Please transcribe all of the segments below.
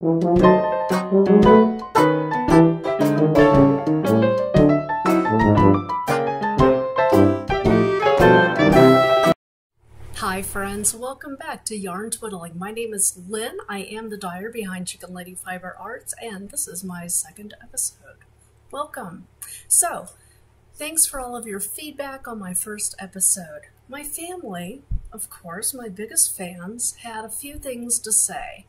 Hi friends, welcome back to Yarn Twiddling. My name is Lynn. I am the dyer behind ChickenLadyFiberArts, and this is my second episode. Welcome. So, thanks for all of your feedback on my first episode. My family, of course, my biggest fans, had a few things to say.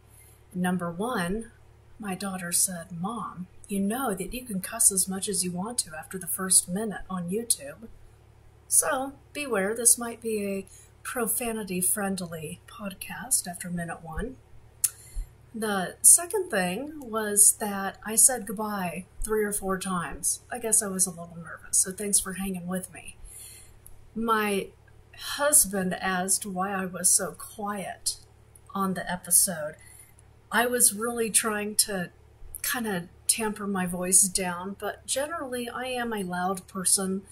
Number one, my daughter said, "Mom, you know that you can cuss as much as you want to after the first minute on YouTube. So, beware, this might be a profanity-friendly podcast after minute one." The second thing was that I said goodbye 3 or 4 times. I guess I was a little nervous, so thanks for hanging with me. My husband asked why I was so quiet on the episode. I was really trying to kind of tamper my voice down, but generally I am a loud person.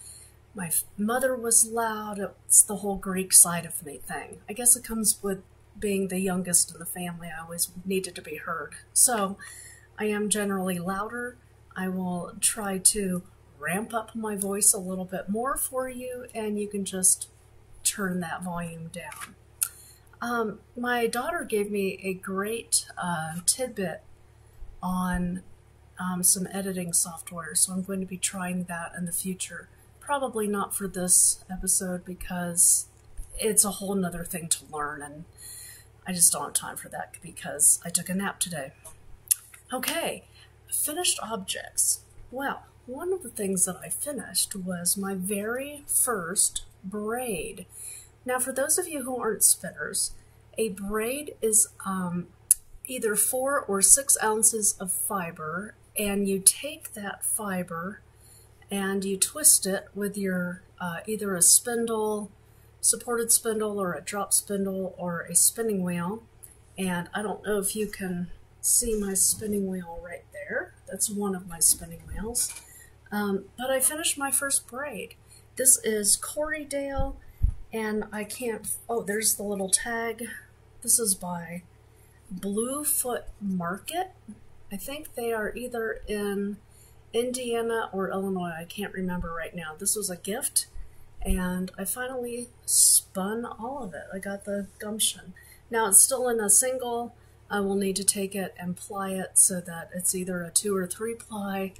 My mother was loud. It's the whole Greek side of me thing. I guess it comes with being the youngest in the family. I always needed to be heard. So I am generally louder. I will try to ramp up my voice a little bit more for you, and you can just turn that volume down. My daughter gave me a great tidbit on some editing software, so I'm going to be trying that in the future. Probably not for this episode because it's a whole nother thing to learn, and I just don't have time for that because I took a nap today. Okay, finished objects. Well, one of the things that I finished was my very first braid. Now, for those of you who aren't spinners, a braid is either 4 or 6 ounces of fiber, and you take that fiber and you twist it with your either a spindle, supported spindle, or a drop spindle, or a spinning wheel. And I don't know if you can see my spinning wheel right there. That's one of my spinning wheels. But I finished my first braid. This is Corriedale, and I can't, oh, there's the little tag. This is by BlueFootMarket. I think they are either in Indiana or Illinois. I can't remember right now. This was a gift, and I finally spun all of it. I got the gumption. Now it's still in a single. I will need to take it and ply it so that it's either a 2 or 3 ply.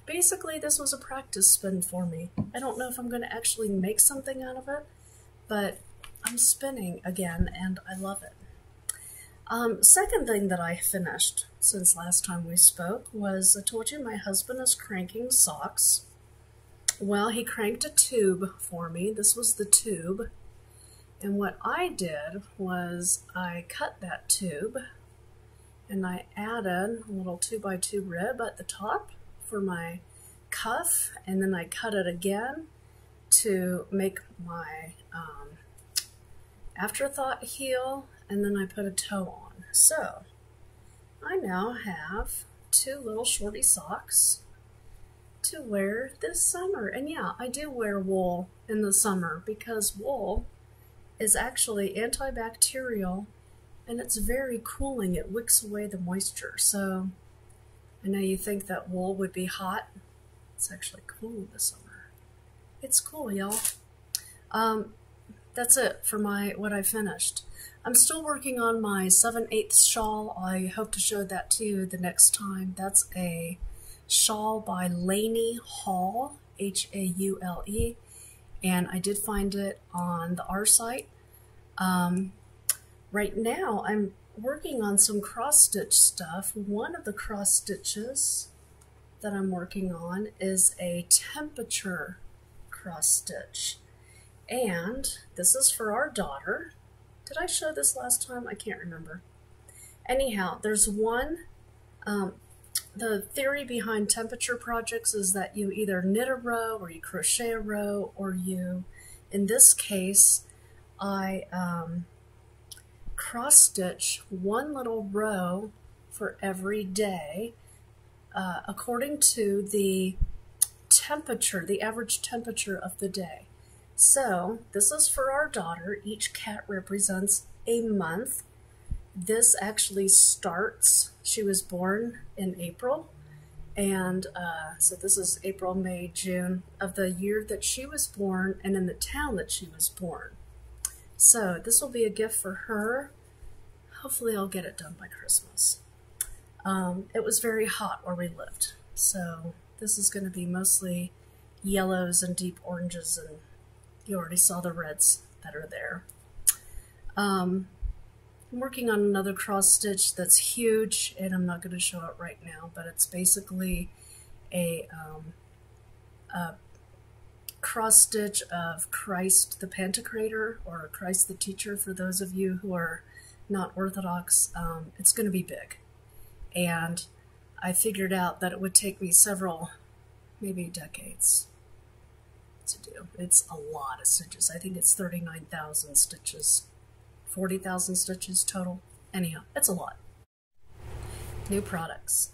Basically, this was a practice spin for me. I don't know if I'm going to actually make something out of it, but I'm spinning again, and I love it. Second thing that I finished since last time we spoke was, I told you my husband is cranking socks. Well, he cranked a tube for me. This was the tube. And what I did was I cut that tube and I added a little 2x2 rib at the top for my cuff, and then I cut it again to make my afterthought heel, and then I put a toe on. So I now have 2 little shorty socks to wear this summer. And yeah, I do wear wool in the summer because wool is actually antibacterial and it's very cooling. It wicks away the moisture. So I know you think that wool would be hot. It's actually cool this summer. It's cool, y'all. That's it for what I finished. I'm still working on my 7/8 shawl. I hope to show that to you the next time. That's a shawl by Laney Hall, H-A-U-L-E, and I did find it on the R site. Right now I'm working on some cross-stitch stuff. One of the cross stitches that I'm working on is a temperature cross stitch, and this is for our daughter. Did I show this last time? I can't remember. Anyhow, there's one, the theory behind temperature projects is that you either knit a row or you crochet a row, or you, in this case, I cross stitch one little row for every day according to the temperature, the average temperature of the day. So this is for our daughter. Each cat represents a month. this actually starts, she was born in April, and so this is April, May, June of the year that she was born and in the town that she was born. So this will be a gift for her. Hopefully I'll get it done by Christmas. It was very hot where we lived, so this is going to be mostly yellows and deep oranges, and you already saw the reds that are there. I'm working on another cross stitch that's huge, and I'm not going to show it right now, but it's basically a cross stitch of Christ the Pantocrator, or Christ the Teacher for those of you who are not Orthodox. It's going to be big, and I figured out that it would take me several, maybe decades to do. It's a lot of stitches. I think it's 39,000 stitches, 40,000 stitches total. Anyhow, it's a lot. New products.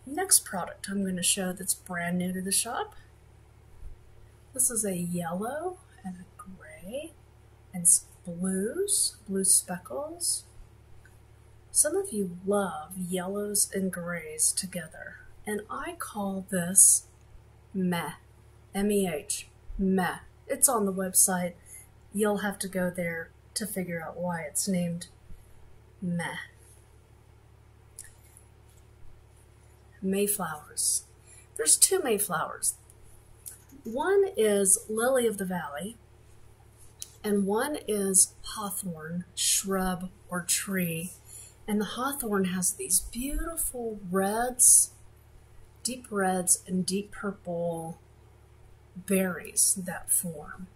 Next product I'm going to show that's brand new to the shop. This is a yellow and a gray and blues, blue speckles. Some of you love yellows and grays together, and I call this meh, M-E-H, meh. It's on the website. You'll have to go there to figure out why it's named meh. Mayflowers. There's two Mayflowers. One is Lily of the Valley, and one is hawthorn, shrub or tree. And the hawthorn has these beautiful reds, deep reds and deep purple berries that form.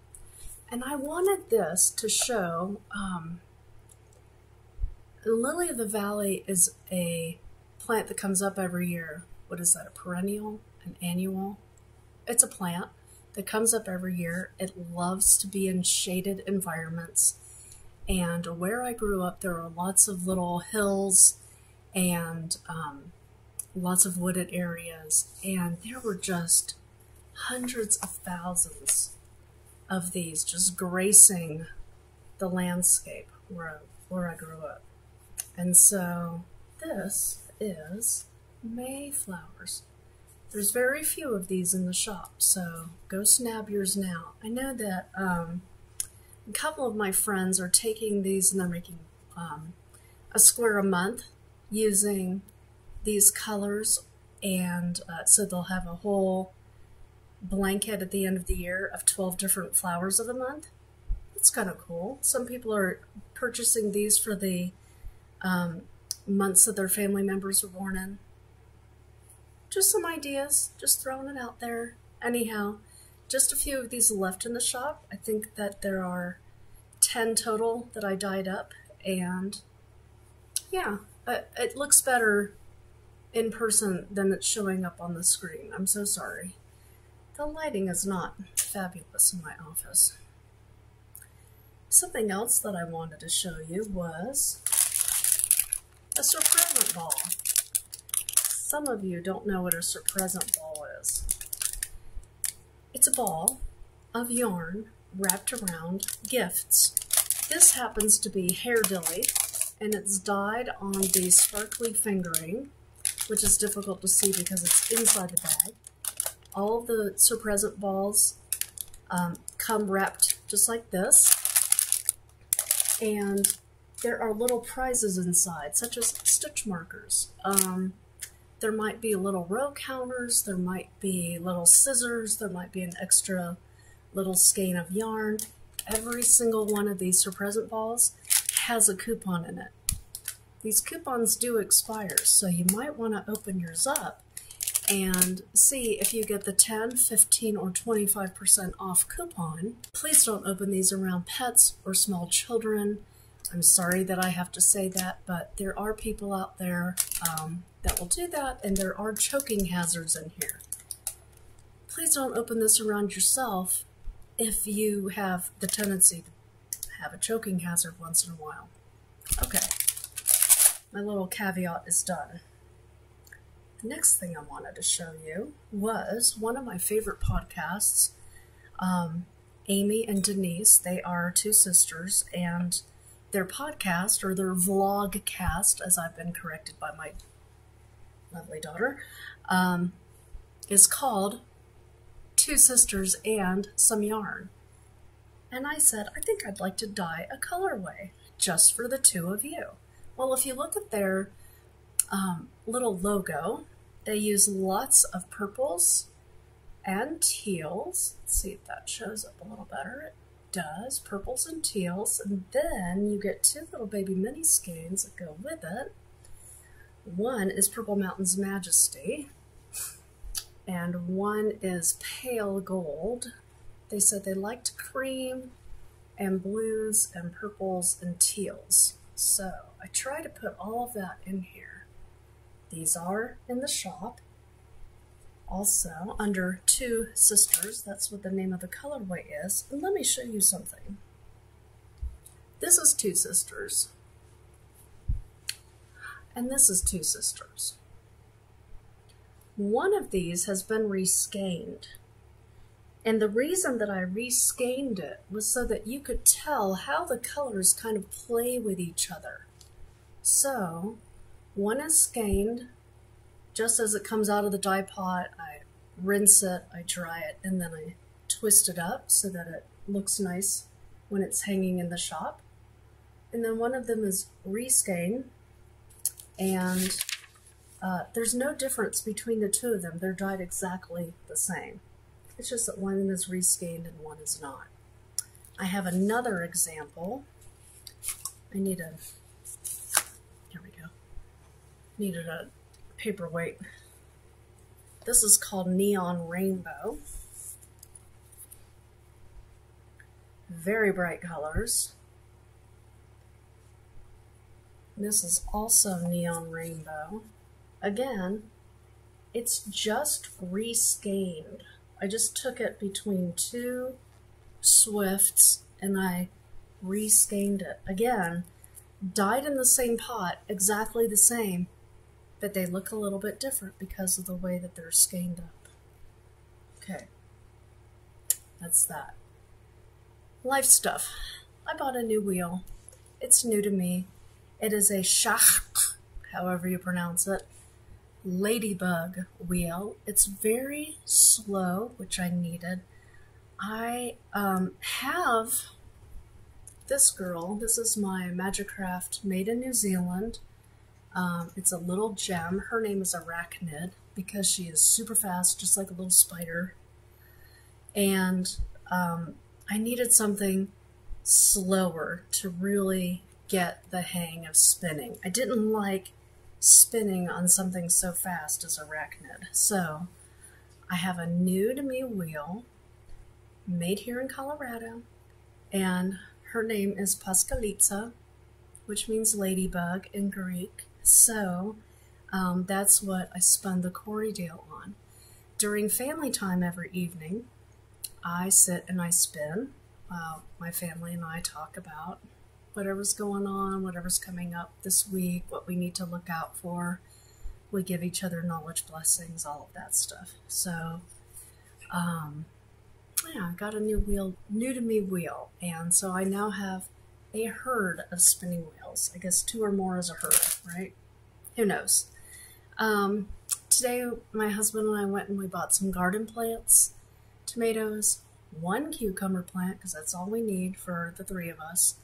And I wanted this to show, Lily of the Valley is a plant that comes up every year. What is that, a perennial, an annual? It's a plant that comes up every year. It loves to be in shaded environments. And where I grew up, there are lots of little hills and lots of wooded areas. And there were just hundreds of thousands of these just gracing the landscape where I grew up. And so this is Mayflowers. There's very few of these in the shop, so go snab yours now. I know that a couple of my friends are taking these and they're making a square a month using these colors, and so they'll have a whole blanket at the end of the year of 12 different flowers of the month. It's kind of cool. Some people are purchasing these for the months that their family members were born in. Just some ideas, just throwing it out there. Anyhow, just a few of these left in the shop. I think that there are 10 total that I dyed up, and yeah, it looks better in person than it's showing up on the screen. I'm so sorry. The lighting is not fabulous in my office. Something else that I wanted to show you was a surpresent ball. Some of you don't know what a surpresent ball is. It's a ball of yarn wrapped around gifts. This happens to be hair dilly, and it's dyed on the sparkly fingering, which is difficult to see because it's inside the bag. All the surpresent balls come wrapped just like this, and there are little prizes inside, such as stitch markers. There might be little row counters, there might be little scissors, there might be an extra little skein of yarn. Every single one of these surpresent balls has a coupon in it. These coupons do expire, so you might want to open yours up and see if you get the 10, 15, or 25% off coupon. Please don't open these around pets or small children. I'm sorry that I have to say that, but there are people out there that will do that, and there are choking hazards in here. Please don't open this around yourself if you have the tendency to have a choking hazard once in a while. Okay, my little caveat is done. The next thing I wanted to show you was one of my favorite podcasts, Amy and Denise. They are two sisters, and their podcast, or their vlog cast, as I've been corrected by my lovely daughter, is called Two Sisters and Some Yarn. And I said, I think I'd like to dye a colorway just for the two of you. Well, if you look at their little logo, they use lots of purples and teals. Let's see if that shows up a little better. It does, purples and teals. And then you get two little baby mini skeins that go with it. One is Purple Mountain's Majesty, and one is Pale Gold. They said they liked cream and blues and purples and teals. So I try to put all of that in here. These are in the shop. Also under Two Sisters, that's what the name of the colorway is. And let me show you something. This is Two Sisters. And this is Two Sisters. One of these has been reskeined. And the reason that I reskeined it was so that you could tell how the colors kind of play with each other. So, one is skeined just as it comes out of the dye pot. I rinse it, I dry it, and then I twist it up so that it looks nice when it's hanging in the shop. And then one of them is reskeined, and there's no difference between the two of them. They're dyed exactly the same. It's just that one is reskeined and one is not. I have another example. I need a, here we go. Needed a paperweight. This is called Neon Rainbow. Very bright colors. This is also Neon Rainbow. Again, it's just reskeined. I just took it between two Swifts and I reskeined it. Again, dyed in the same pot, exactly the same, but they look a little bit different because of the way that they're skeined up. Okay, that's that. Life stuff. I bought a new wheel. It's new to me. It is a Schach, however you pronounce it, ladybug wheel. It's very slow, which I needed. I have this girl. This is my Magicraft made in New Zealand. It's a little gem. Her name is Arachnid because she is super fast, just like a little spider. And I needed something slower to really get the hang of spinning. I didn't like spinning on something so fast as Arachnid. So I have a new to me wheel made here in Colorado, and her name is Paskalitsa, which means ladybug in Greek. So that's what I spun the Corriedale on. During family time every evening, I sit and I spin. My family and I talk about whatever's going on, whatever's coming up this week, what we need to look out for. We give each other knowledge blessings, all of that stuff. So, yeah, I got a new wheel, new to me wheel, and so I now have a herd of spinning wheels. I guess 2 or more is a herd, right? Who knows? Today, my husband and I went and we bought some garden plants, tomatoes, 1 cucumber plant, because that's all we need for the 3 of us.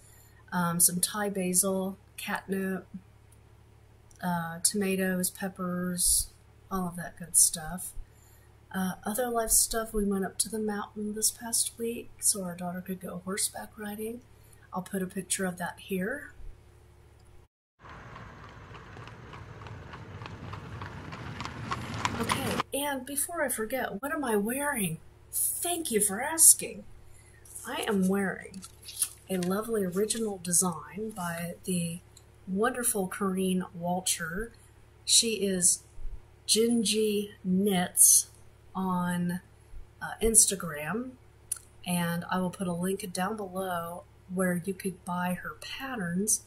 Some Thai basil, catnip, tomatoes, peppers, all of that good stuff. Other life stuff, we went up to the mountain this past week so our daughter could go horseback riding. I'll put a picture of that here. Okay, and before I forget, what am I wearing? Thank you for asking. I am wearing a lovely original design by the wonderful Corrine Walcher. She is Gingy Knits on Instagram, and I will put a link down below where you could buy her patterns.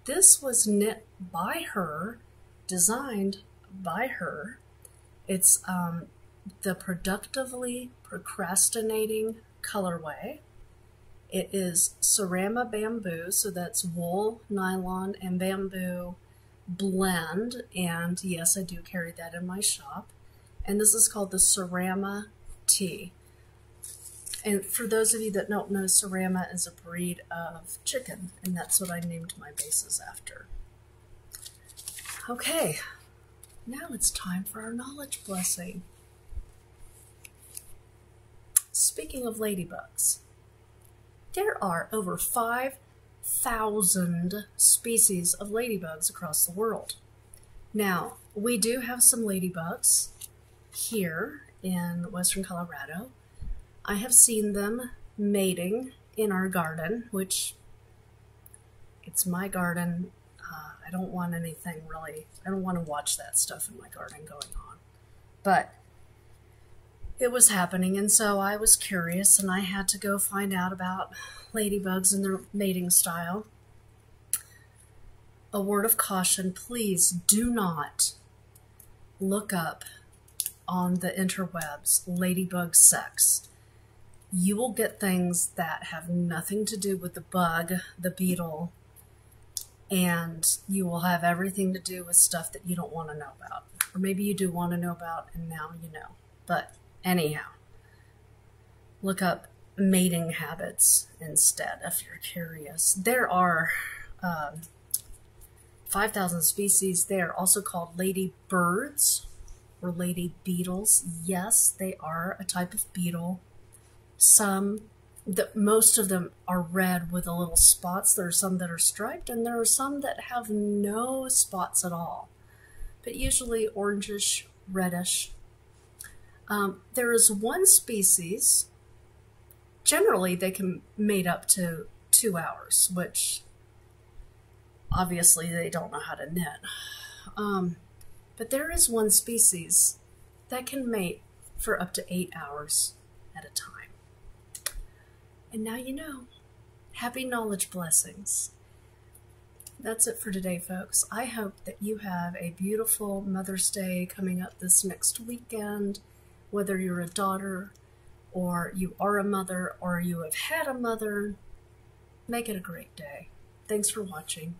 This was knit by her, designed by her. It's the Productively Procrastinating colorway. It is Serama bamboo, so that's wool, nylon, and bamboo blend, and yes, I do carry that in my shop. And this is called the Serama tea. And for those of you that don't know, Serama is a breed of chicken, and that's what I named my bases after. Okay, now it's time for our knowledge blessing. Speaking of ladybugs, there are over 5,000 species of ladybugs across the world. Now, we do have some ladybugs here in western Colorado. I have seen them mating in our garden, which it's my garden. I don't want anything really, I don't want to watch that stuff in my garden going on. But it was happening, and so I was curious, and I had to go find out about ladybugs and their mating style. A word of caution, please do not look up on the interwebs ladybug sex. You will get things that have nothing to do with the bug, the beetle, and you will have everything to do with stuff that you don't want to know about. Or maybe you do want to know about, and now you know. But anyhow, look up mating habits instead if you're curious. There are 5,000 species. They are also called ladybirds or lady beetles. Yes, they are a type of beetle. Most of them are red with a little spots. There are some that are striped, and there are some that have no spots at all, but usually orangish, reddish. There is one species, generally they can mate up to 2 hours, which obviously they don't know how to knit. But there is one species that can mate for up to 8 hours at a time. And now you know. Happy knowledge blessings. That's it for today, folks. I hope that you have a beautiful Mother's Day coming up this next weekend. Whether you're a daughter, or you are a mother, or you have had a mother, make it a great day. Thanks for watching.